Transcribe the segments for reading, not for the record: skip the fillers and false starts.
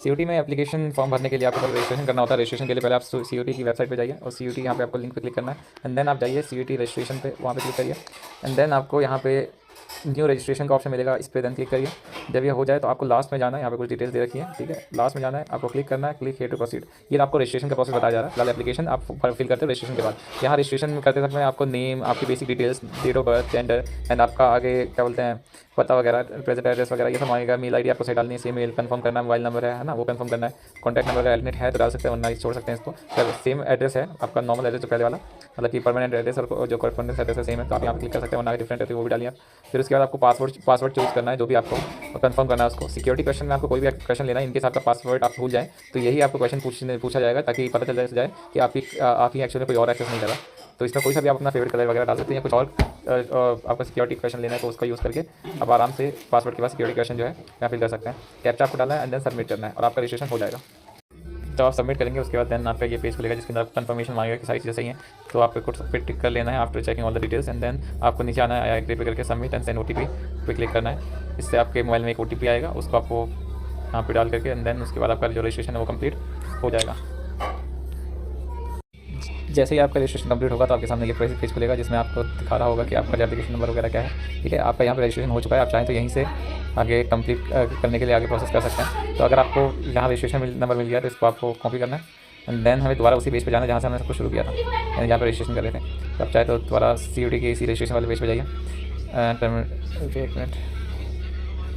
CUT में application form भरने के लिए आपको रजिस्ट्रेशन करना होता है। रजिस्ट्रेशन के लिए पहले आप सीयूटी की वेबसाइट पे जाइए और सीयूटी यहाँ पे आपको लिंक पे क्लिक करना है एंड देन आप जाइए सीयूटी रजिस्ट्रेशन पे, वहाँ पे क्लिक करिए एंड देन आपको यहाँ पे न्यू रजिस्ट्रेशन का ऑप्शन मिलेगा, इस पर देन क्लिक करिए। जब ये हो जाए तो आपको लास्ट में जाना है, यहाँ पे कुछ डिटेल्स दे रखी है, ठीक है। लास्ट में जाना है, आपको क्लिक करना है, क्लिक हियर टू प्रोसीड। ये आपको रजिस्ट्रेशन का प्रोसेस बताया जा रहा है। फिलहाल एप्लीकेशन आप फिल करते हो रजिस्ट्रेशन के बाद। यहाँ रजिस्ट्रेशन करते समय आपको नेम, आपकी basic details, date of birth, gender and आपका आगे क्या बोलते हैं पता वगैरह, प्रेजेंट एड्रेस वगैरह ये सब मांगेगा। मेल आईडी आपको सही डालनी है, सेम मेल कंफर्म करना है, मोबाइल नंबर है ना वो कंफर्म करना है। कॉन्टैक्ट नंबर अगर एलिनेट है तो डाल सकते हैं, वरना छोड़ सकते हैं इसको। फिर सेम एड्रेस है आपका, नॉर्मल एड्रेस जो पहले वाला, मतलब कि परमानेंट एड्रेस और जो कॉरेस्पॉन्डेंस एड्रेस है सेम है, तो आप यहाँ क्लिक कर सकते हैं, वरना डिफरेंट है तो वो भी डालिए आप। फिर उसके बाद आपको पासवर्ड चूज़ करना है, जो भी आपको कंफर्म करना है उसको। सिक्योरिटी क्वेश्चन में आपको कोई भी क्वेश्चन लेना है, इनकेस आपका पासवर्ड आप भूल जाए तो यही आपको क्वेश्चन पूछा जाएगा, ताकि पता चल जाए कि आपकी एक्चुअली कोई और एक्सेस नहीं करा। तो इसमें कोई सा भी आप अपना फेवरेट कलर वगैरह डाल सकते हैं, या कुछ और आपको सिक्योरिटी क्वेश्चन लेना है तो उसका यूज़ करके आप आराम से पासवर्ड के बाद सिक्योरिटी क्वेश्चन जो है यहाँ फिल कर सकते हैं। कैप्चा आपको डालना है एंड देन सबमिट करना है और आपका रजिस्ट्रेशन हो जाएगा। तो आप सबमिट करेंगे उसके बाद देन आपका ये पेज खुलेगा, जिसके अंदर कंफर्मेशन मांगेगा कि सारी चीज़ें सही हैं। तो आपको कुछ फिर टिक कर लेना है after checking all the details and then आपको नीचे आना है, आई एग्री पे करके सबमिट एंड सेंड ओटीपी पे क्लिक करना है। इससे आपके मोबाइल में एक ओटीपी आएगा, उसको आपको यहाँ पे डाल करके एंड देन उसके बाद आपका जो रजिस्ट्रेशन है वो कंप्लीट हो जाएगा। जैसे ही आपका रजिस्ट्रेशन कंप्लीट होगा तो आपके सामने ये पेज खुलेगा, जिसमें आपको दिखा रहा होगा कि आपका एप्लीकेशन नंबर वगैरह क्या है, ठीक है। आपका यहाँ पे रजिस्ट्रेशन हो चुका है, आप चाहें तो यहीं से आगे कंप्लीट करने के लिए आगे प्रोसेस कर सकते हैं। तो अगर आपको यहाँ रजिस्ट्रेशन नंबर मिल गया तो इसको आपको कॉपी करना है एंड देन हमें दोबारा उसी पेज पे जाना है जहाँ से हमने सब कुछ शुरू किया था, यानी जहाँ पर रजिस्ट्रेशन कर रहे थे। तो आप चाहे तो दोबारा सीयूटी के इसी रजिस्ट्रेशन वाले पेज पे जाइए। एक मिनट,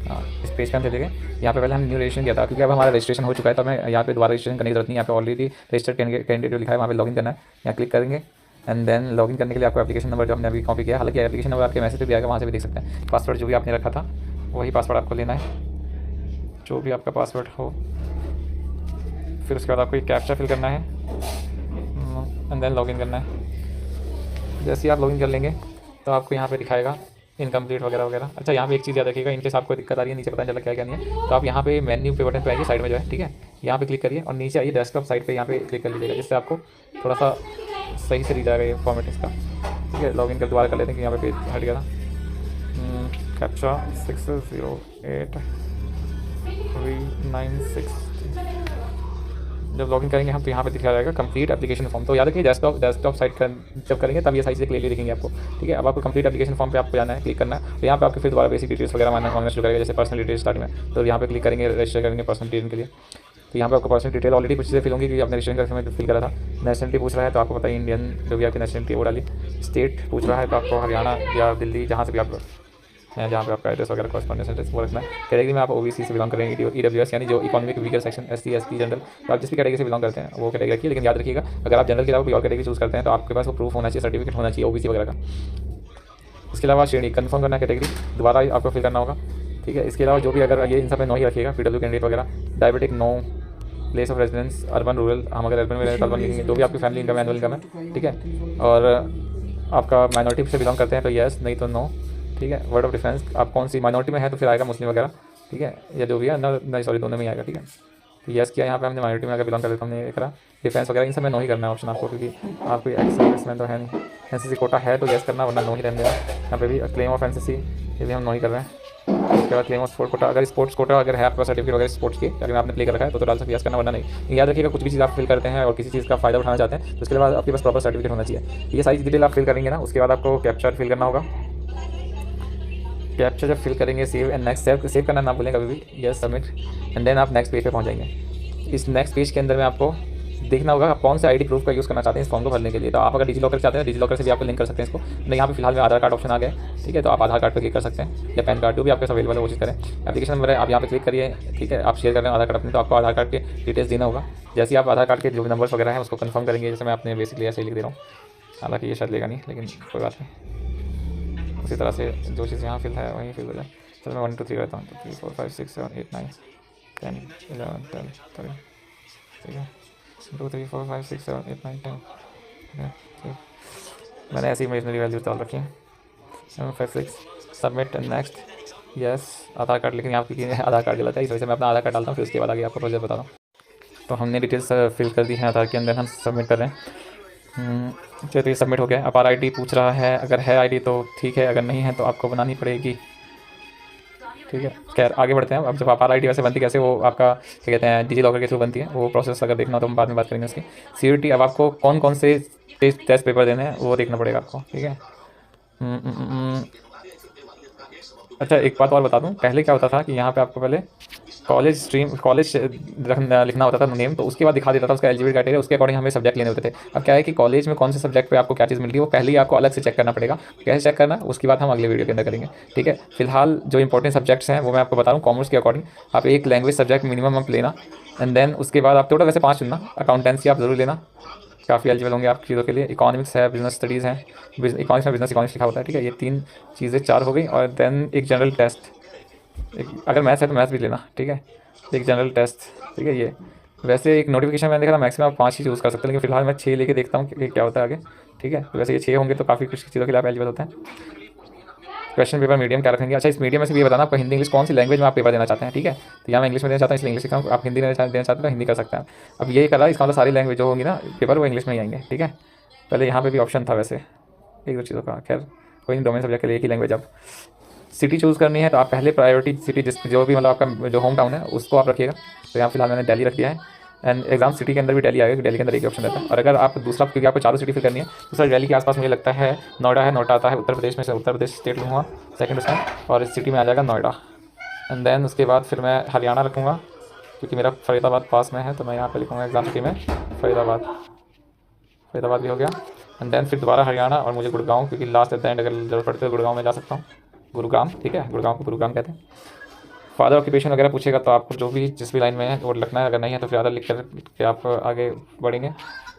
हाँ इस पेज पे हम चले गए। यहाँ पे पहले हम न्यू रजिस्ट्रेशन किया था, क्योंकि अब हमारा रजिस्ट्रेशन हो चुका है तो हमें यहाँ पे दोबारा रजिस्ट्रेशन करने की जरूरत नहीं है। यहाँ पे ऑलरेडी रजिस्टर्ड कैंडिडेट लिखा है, वहाँ पे लॉगिन करना है, यहाँ क्लिक करेंगे एंड देन लॉगिन करने के लिए आपको एप्लीकेशन नंबर जो हमने अभी कॉपी किया, हालांकि एप्लीकेशन नंबर आपके मैसेज पे भी आएगा, वहाँ से भी देख सकते हैं। पासवर्ड जो भी आपने रखा था वही पासवर्ड आपको लेना है, जो भी आपका पासवर्ड हो। फिर उसके बाद आपको एक कैप्चा फिल करना है एंड देन लॉगिन करना है। जैसे ही आप लॉगिन कर लेंगे तो आपको यहाँ पे दिखाएगा इनकम्प्लीट वगैरह वगैरह। अच्छा यहाँ पे एक चीज़ याद रखिएगा, इनकेस आपको दिक्कत आ रही है, नीचे पता नहीं चला क्या क्या नहीं है, तो आप यहाँ पे मेन्यू पे बटन पे आइए, साइड में जो है, ठीक है, यहाँ पे क्लिक करिए और नीचे आइए डेस्कटॉप साइड पे, यहाँ पे क्लिक कर लीजिएगा, जिससे आपको थोड़ा सा सही से दिख जाएगा ये फॉर्मेट इसका, ठीक है। लॉगिन कर दोबारा कर लेते हैं कि यहाँ पे पेज हट गया था। कैप्चा 608396। जब लॉगिन करेंगे हम तो यहाँ पे दिखा जाएगा कंप्लीट एप्लीकेशन फॉर्म। तो याद रखिए डेस्कटॉप साइट कर जब करेंगे तब ये सारी चीज़ें क्लियरली दिखेंगे आपको, ठीक है। अब आपको कंप्लीट एप्लीकेशन फॉर्म पे आपको जाना है, क्लिक करना है, तो यहाँ पे आपके फिर दोबारा बेसिक डिटेल्स वगैरह मांगना शुरू करेगा, जैसे पर्सनल डिटेल्स स्टार्ट में। तो यहाँ पे क्लिक करेंगे, रजिस्टर करेंगे पर्सनल डिटेल के लिए। तो यहाँ पे आपको पर्सनल डिटेल ऑलरेडी कुछ चीज़ें फिल होंगी, क्योंकि आपने रजिस्ट्रेशन करते समय फिल करा था। नेशनलिटी पूछ रहा है तो आपको पता ही इंडियन जो भी आपकी नेशनलिटी वो डालिए। स्टेट पूछ रहा है तो आपको हरियाणा या दिल्ली जहाँ से भी आप हैं, जहाँ पे आपका एड्रेस वगैरह कॉरेस्पॉन्डेंस एड्रेस वो रखना है। कैटेगरी में आप ओबीसी से बिलोंग करेंगे, ईडब्ल्यूएस यानी जो economic weaker section, SC ST general, तो आप जिस भी कैटेगरी से बिलोंग करते हैं वो कैटेगरी रखिए। लेकिन याद रखिएगा अगर आप जनरल के अलावा कोई और कैटेगरी चूज़ करते हैं तो आपके पास वो प्रूफ होना चाहिए, सर्टिफिकेट होना चाहिए ओबीसी वगैरह का। इसके अलावा श्रेणी कंफर्म करना है, कैटेगरी दोबारा आपको फिल करना होगा, ठीक है। इसके अलावा जो भी अगर ये इन सब में नो ही रखिएगा, पीडब्ल्यू कैंडिडेट वगैरह, diabetic no, place of residence urban rural, हम अगर अर्बन में रहें तो अर्बन लिखेंगे, जो भी आपकी फैमिली इनकम एनुअल इनकम है, ठीक है। और आपका माइनॉरिटी से बिलोंग करते हैं तो येस, नहीं तो नो, ठीक है। वर्ड ऑफ डिफरेंस आप कौन सी माइनॉरिटी में है तो फिर आएगा मुस्लिम वगैरह, ठीक है, या जो भी है ना, नहीं सॉरी दोनों में ही आएगा, ठीक है। तो येस किया यहाँ पे हमने, माइनॉरिटी में अगर बिलोंग करते तो हमने करा। डिफेंस वगैरह इन सब में नो ही करना है ऑप्शन आपको, क्योंकि आप कोई एक्स सर्विसमैन तो है नहीं। एनसीसी कोटा है तो येस करना, वरना नो ही रहने देना। यहाँ पे भी क्लेम ऑफ एनसीसी ये भी हम नो ही कर रहे हैं। उसके बाद क्लेम ऑफ स्पोर्ट कोटा, अगर स्पोर्ट्स कोटा अगर है आपका सर्टिफिकेट वगैरह स्पोर्ट्स की, अगर आपने प्ले कर रखा है तो डाल सकते, यस करना, वरना नहीं। याद रखिएगा कुछ भी चीज़ आप फिल करते हैं और किसी चीज़ का फायदा उठाना चाहते हैं तो उसके बाद आपके पास प्रॉपर सर्टिफिकेट होना चाहिए। ये सारी डिटेल आप फिल करेंगे ना, उसके बाद आपको कैप्चा फिल करना होगा। कैप्चा जब फिल करेंगे सेव एंड नेक्स्ट, सेव करना ना भूलें कभी भी, यस सबमिट एंड देन आप नेक्स्ट पेज पे पहुंच जाएंगे। इस नेक्स्ट पेज के अंदर में आपको देखना होगा आप कौन सा आईडी प्रूफ का यूज़ करना चाहते हैं इस फॉर्म को भरने के लिए। तो आप अगर डिजी लॉकर चाहते हैं, डिजी लॉकर से भी आपको लिंक कर सकते हैं इसको। नहीं यहाँ पे फिलहाल में आधार कार्ड ऑप्शन आ गया है, ठीक है, तो आप आधार कार्ड पर क्लिक कर सकते हैं, या पैन कार्ड जो भी आपके अवेलेबल है वो चीज़ करें। एप्लीकेशन नंबर है, आप यहाँ पे क्लिक करिए, ठीक है। आप शेयर कर रहे हैं आधार कार्ड अपने, तो आपको आधार कार्ड के डिटेल्स देना होगा। जैसे ही आप आधार कार्ड के जो भी नंबर्स वगैरह हैं उसको कंफर्म करेंगे, जैसे मैं अपने बेसिकली ऐसे लिख दे रहा हूँ, हालांकि ये शायद लेगा नहीं, लेकिन कोई बात नहीं। उसी तरह से जो चीज़ यहाँ फिल है वहीं फिल हो जाए। चलो मैं 1 2 3 करता हूँ, तो 3 4 5 6 7 8 9 10 11 12 13, ठीक है, 2 3 4 5 6 7 8 9 10, ठीक है। मैंने ऐसी इमेजनरी वैल्यूज डाल रखी हैं, 7 5 6, submit and next, yes Aadhaar card, लेकिन यहाँ पे आधार कार्ड गलत है, इस वजह से मैं अपना आधार कार्ड डालता हूँ, फिर उसके बाद आगे आपको प्रोसेस बताता हूँ। तो हमने डिटेल्स फिल कर दी हैं आधार के अंदर, हम सबमिट कर रहे हैं। चलिए तो ये सबमिट हो गया। अब आईडी पूछ रहा है, अगर है आईडी तो ठीक है, अगर नहीं है तो आपको बनानी पड़ेगी। ठीक है। खैर आगे बढ़ते हैं। अब जब आपार आईडी वैसे बनती कैसे, वो आपका क्या कहते हैं डिजी लॉकर के थ्रू बनती है, वो प्रोसेस अगर देखना हो तो हम बाद में बात करेंगे उसकी। CUET अब आपको कौन कौन से टेस्ट पेपर देने हैं वो देखना पड़ेगा आपको, ठीक है। हम्म, हम्म, हम्म, अच्छा एक बात और बता दूं, पहले क्या होता था कि यहाँ पे आपको पहले कॉलेज स्ट्रीम कॉलेज लिखना होता था नेम, तो उसके बाद दिखा देता था उसका एलिजिबिलिटी क्राइटेरिया, उसके अकॉर्डिंग हमें सब्जेक्ट लेने होते थे। अब क्या है कि कॉलेज में कौन से सब्जेक्ट पे आपको क्या चीज़ मिल रही है वो पहले ही आपको अलग से चेक करना पड़ेगा। कैसे चेक करना उसकी बात हम अगले वीडियो के अंदर करेंगे, ठीक है। फिलहाल जो इंपॉर्टेंट सब्जेक्ट्स हैं वो मैं आपको बता रहा हूँ। कॉमर्स के अकॉर्डिंग आप एक लैंग्वेज सब्जेक्ट मिनिमम आप लेना, एंड देन उसके बाद आप टोटल वैसे 5 चुनना। अकाउंटेंसी आप जरूर लेना, काफ़ी एलिजिबल होंगे आप चीज़ों के लिए। इकोनॉमिक्स है, बिजनेस स्टडीज़ है, इकोनॉमिक्स में बिजनेस इकोनॉमिक्स लिखा होता है, ठीक है। ये 3 चीज़ें 4 हो गई, और देन एक जनरल टेस्ट, एक अगर मैथ्स है तो मैथ्स भी लेना, ठीक है। एक जनरल टेस्ट, ठीक है। ये वैसे एक नोटिफिकेशन मैंने देखा था मैक्सिमम आप 5 ही चूज़ कर सकते हैं, लेकिन फिलहाल मैं 6 लेके देखता हूँ कि क्या होता है आगे, ठीक है। तो वैसे ये 6 होंगे तो काफ़ी कुछ चीज़ों के लिए आप एलिजिबल होते हैं। क्वेश्चन पेपर मीडियम क्या रखेंगे? अच्छा इस मीडियम में से ये बताना आपको हिंदी इंग्लिश कौन सी लैंग्वेज में आप पेपर देना चाहते हैं, ठीक है। तो यहाँ मैं इंग्लिश में देना चाहता हूँ इसलिए इंग्लिश लिखा हूँ, आप हिंदी में देना चाहते हैं तो हिंदी कर सकते हैं। अब ये करा इसका मतलब सारी लैंग्वेज जो होंगी ना पेपर वो इंग्लिश में ही आएंगे, ठीक है। पहले यहाँ पे भी ऑप्शन था वैसे एक दो चीज़ों का, खैर कोई नहीं, डोमेन सब्जेक्ट के लिए एक ही लैंग्वेज। अब सिटी चूज़ करनी है तो आप पहले प्रायोरिटी सिटी जिस जो भी मतलब आपका जो होम टाउन है उसको आप रखिएगा। तो यहाँ फिलहाल मैंने दिल्ली रख दिया है, एंड एग्जाम सिटी के अंदर भी दिल्ली आएगा, दिल्ली के अंदर एक ही ऑप्शन रहता है। और अगर आप दूसरा, क्योंकि आपको चारों सिटी फिल करनी है, दूसरा दिल्ली के आसपास मुझे लगता है नोएडा है, नोएडा आता है उत्तर प्रदेश में से, उत्तर प्रदेश स्टेट लूँगा सेकंड उसमें, और इस सिटी में आ जाएगा नोएडा। एंड देन उसके बाद फिर मैं हरियाणा रखूँगा क्योंकि मेरा फरीदाबाद पास में है, तो मैं यहाँ पर लिखूँगा एग्जाम सिटी में फरीदाबाद, फरीदाबाद भी हो गया। एंड देन फिर दोबारा हरियाणा, और मुझे गुड़गांव, क्योंकि लास्ट एट द एंड अगर जरूरत पड़ती है तो गुड़गांव में जा सकता हूँ, गुरुग्राम, ठीक है। गुड़गांव को गुरुग्राम कहते हैं। फादर ऑक्यूपेशन वगैरह पूछेगा तो आपको जो भी जिस भी लाइन में है वो लिखना है, अगर नहीं है तो फिर आधा लिख कर आप आगे बढ़ेंगे।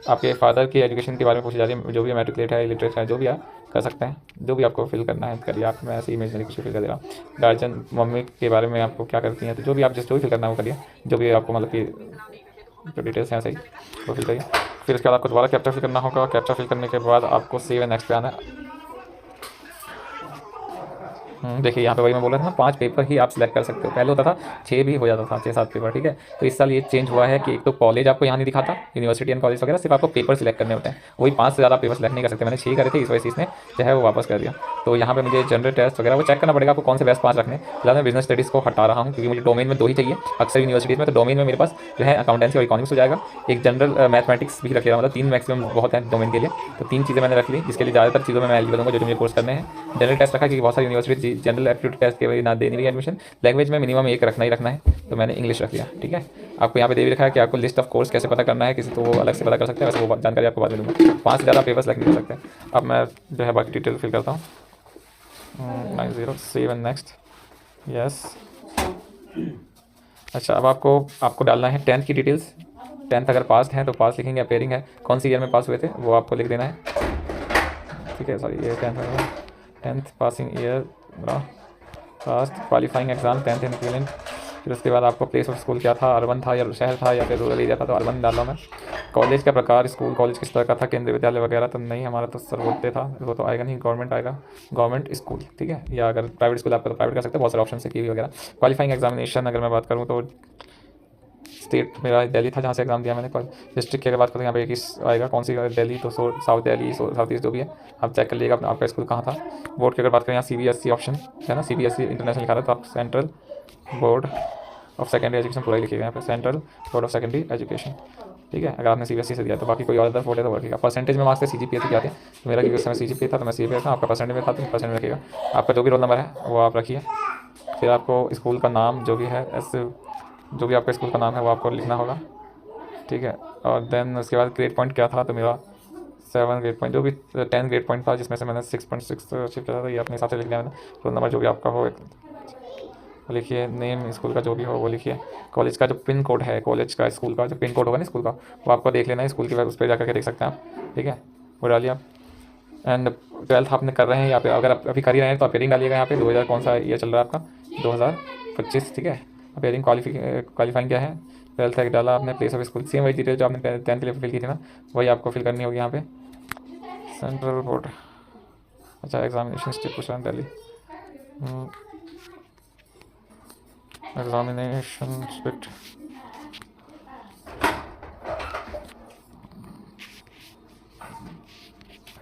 आपके फादर की एजुकेशन के बारे में पूछी जा रही है, जो भी मैट्रिकुलेट है, इलिटरेट है, जो भी आप कर सकते हैं, जो भी आपको फिल करना है करिए आप। मैं ऐसे इमेजनरी कुछ फिल कर दे रहा हूँ। गार्जियन मम्मी के बारे में आपको क्या करती हैं, तो जो भी आप जो भी फिल करना है वो करिए, जो भी आपको मतलब कि जो डिटेल्स हैं सही वो फिल करिए। फिर उसके बाद आपको दोबारा कैप्चा फिल करना होगा। कैप्चा फिल करने के बाद आपको सेव एंड नेक्स्ट पे आना है। देखिए यहाँ पे वही मैं बोल रहा था ना, 5 पेपर ही आप सिलेक्ट कर सकते हो। पहले होता था 6 भी हो जाता था, 6-7 पेपर, ठीक है। तो इस साल ये चेंज हुआ है कि एक तो कॉलेज आपको यहाँ नहीं दिखाता, यूनिवर्सिटी एंड कॉलेज वगैरह, सिर्फ आपको पेपर सिलेक्ट करने होते हैं। वही 5 से ज़्यादा पेपर सिलेक्ट नहीं कर सकते। मैंने 6 करे थे, इस वजह से इसने जो है वो वापस कर दिया। तो यहाँ पे मुझे जनरल टेस्ट वगैरह वो चेक करना पड़ेगा आपको कौन से बेस्ट 5 रखने। फिलहाल मैं बिजनेस स्टडीज़ को हटा रहा हूँ क्योंकि मुझे डोमेन में 2 ही चाहिए अक्सर यूनिवर्सिटीज़ में। तो डोमेन में मेरे पास जो है अकाउंटेंसी और इकोनॉमिक्स हो जाएगा। एक जनरल मैथमेटिक्स भी रख लिया, मतलब 3 मैक्सिमम बहुत है डोमेन के लिए, तो 3 चीज़ें मैंने रख ली जिसके लिए ज़्यादातर चीज़ों में मैं एलिजिबल हूँ जो मुझे कोर्स करने हैं। जनरल टेस्ट रखा क्योंकि बहुत सारी यूनिवर्सिटी जनरल एप्टीट्यूड टेस्ट के वजह ना दे नहीं रही एडमिशन। लैंग्वेज में मिनिमम एक रखना ही रखना है, तो मैंने इंग्लिश रख लिया, ठीक है। आपको यहाँ पे दे भी रखा है कि आपको लिस्ट ऑफ कोर्स कैसे पता करना है किसी, तो वो अलग से पता कर सकते हैं, वैसे वो जानकारी आपको बाद में दूँगा। 5 से ज़्यादा पेपर सेलेक्ट नहीं कर सकते। अब मैं जो है बाकी डिटेल फिल करता हूँ। 90 सेव एंड नेक्स्ट, यस। अच्छा अब आपको डालना है 10th की डिटेल्स। 10th अगर पास हैं तो पास लिखेंगे, अपेयरिंग है कौन सी ईयर में पास हुए थे वो आपको लिख देना है, ठीक है। सॉरी ये 10th पासिंग ईयर, पास क्वालिफाइंग एग्जाम 10th इन इक्विवेलेंट। फिर उसके बाद आपको प्लेस ऑफ स्कूल क्या था, अर्बन था या शहर था या फिर रूरल एरिया था, तो अर्बन डाला मैं। कॉलेज का प्रकार, स्कूल कॉलेज किस तरह का था, केंद्रीय विद्यालय वगैरह तो नहीं, हमारा तो सर्वोदय था, वो तो आएगा नहीं, गवर्नमेंट आएगा, गवर्नमेंट स्कूल, ठीक है। या अगर प्राइवेट स्कूल आपका तो प्राइवेट कर सकते हैं, बहुत सारे ऑप्शन है की वगैरह। क्वालिफाइंग एग्जामिनेशन अगर मैं बात करूँ तो स्टेट मेरा दिल्ली था जहाँ से एग्जाम दिया मैंने। डिस्ट्रिक्ट की अगर बात करें यहाँ पे एक ही आएगा, कौन सी दिल्ली, तो साउथ दिल्ली, साउथ ईस्ट जो भी है आप चेक कर लीजिएगा आपका स्कूल कहाँ था। बोर्ड की अगर बात करें यहाँ CBSE ऑप्शन है ना, CBSE इंटरनेशनल लिखा रहा है, तो आप central board of secondary education पूरा ही लिखिएगा यहाँ पे, central board of secondary education, ठीक है। अगर आपने CBSE से दिया तो बाकी कोई और अदर बोर्ड है तो वो रखिएगा। परसेंटेज में मार्क्स थे, CGPA थे क्या थे, तो मेरा क्योंकि उस समय CGPA था तो मैं CGPA था, आपका परसेंटेज में था तो परसेंट में रखिएगा। आपका जो भी रोल नंबर है वो आप रखिए। फिर आपको स्कूल का नाम जो भी है, जो भी आपका स्कूल का नाम है वो आपको लिखना होगा, ठीक है। और देन उसके बाद ग्रेड पॉइंट क्या था, तो मेरा 7 ग्रेड पॉइंट, जो भी 10 ग्रेड पॉइंट था जिसमें से मैंने 6.6 अचीव किया था, ये अपने हिसाब से लिख लिया मैंने। रोल नंबर जो भी आपका हो वो लिखिए, नेम स्कूल का जो भी हो वो लिखिए। कॉलेज का जो पिन कोड है, कॉलेज का स्कूल का जो पिन कोड होगा ना स्कूल का, वो आपको देख लेना है स्कूल की उस पर जाकर के देख सकते हैं आप, ठीक है, वो डालिए आप। एंड 12th आपने कर रहे हैं यहाँ पे, अगर आप अभी कर ही रहे हैं तो अपेयरिंग डालिएगा यहाँ पे। 2000 कौन सा ईयर चल रहा है आपका, 2025, ठीक है। अपेयरिंग क्वालिफाइंग क्या है, 12th तक डाला आपने। प्लेस ऑफ स्कूल सेम वही डिटेल जो आपने 10th के लिए फिल की थी ना, वही आपको फिल करनी होगी यहाँ पे। सेंट्रल बोर्ड, अच्छा एग्जामिनेशन स्टेट पूछ रहा है Delhi, examination state,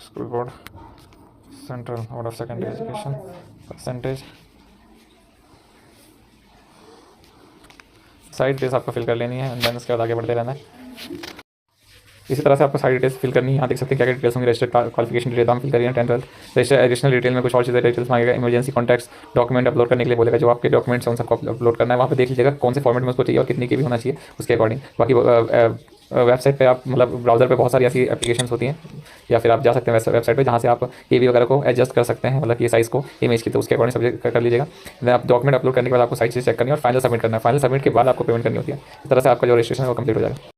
school board, central board of secondary education, percentage, side details आपको फिल कर लेनी है एंड देन उसके बाद आगे बढ़ते रहना है। इसी तरह से आपको सारी डिटेल्स फिल करनी है। यहाँ देख सकते हैं क्या क्या डिटेल्स होंगी। रजिस्टर्ड क्वालिफिकेशन डिटेल हम फिल करिए 10 12, रजिस्टर एडिशनल डिटेल में कुछ और चीज़ें डिटेल्स मांगेगा। इमरजेंसी कॉन्टैक्ट्स डॉक्यूमेंट अपलोड करने के लिए बोलेगा, जो आपके डॉक्यूमेंट्स हैं उन सबको अपलोड करना है। वहाँ पे देख लीजिएगा कौन से फॉर्मेट में उसको चाहिए और कितनी की भी होना चाहिए उसके अकॉर्डिंग। बाकी वेबसाइट पे आप मतलब ब्राउज़र पे बहुत सारी ऐसी एप्लीकेशंस होती हैं, या फिर आप जा सकते हैं वेबसाइट पे जहाँ से आप केवी वगैरह को एडजस्ट कर सकते हैं, मतलब ये साइज़ को इमेज की, तो उसके अकॉर्डिंग सब कर लीजिएगा। देन आप डॉक्यूमेंट अपलोड करने के बाद आपको साइट से चेक करनी है और फाइनल सबमिट करना है। फाइनल सबमिट के बाद आपको पेमेंट करनी होती है। इस तरह से आपका जो रजिस्ट्रेशन है वो कंप्लीट हो जाएगा।